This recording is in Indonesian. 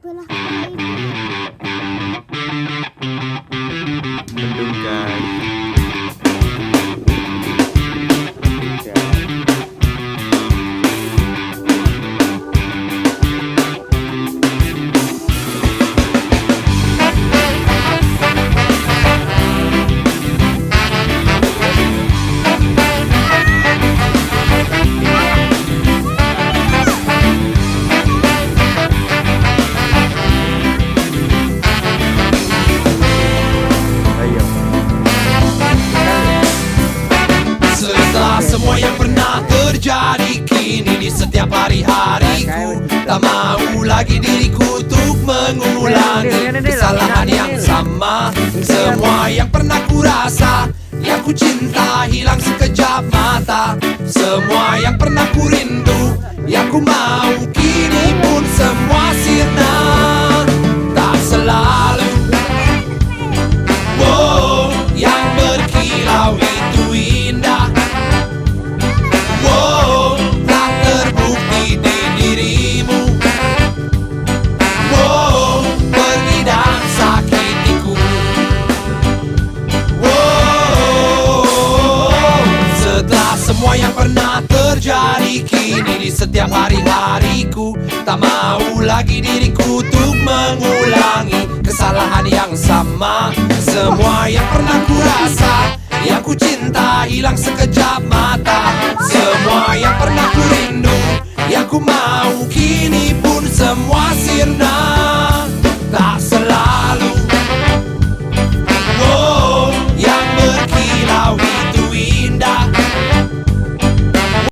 belah ini. Mendung guys. Semua yang pernah terjadi kini di setiap hari-hariku, tak mau lagi diriku untuk mengulangi kesalahan yang sama. Semua yang pernah ku rasa, yang ku cinta hilang sekejap mata. Semua yang pernah ku rindu, yang ku mau kini pun semua sirna. Tak selalu wow, yang berkilau itu indah. Semua yang pernah terjadi kini di setiap hari-hariku, tak mau lagi diriku untuk mengulangi kesalahan yang sama. Semua yang pernah ku rasa, yang ku cinta hilang sekejap mata. Semua yang pernah ku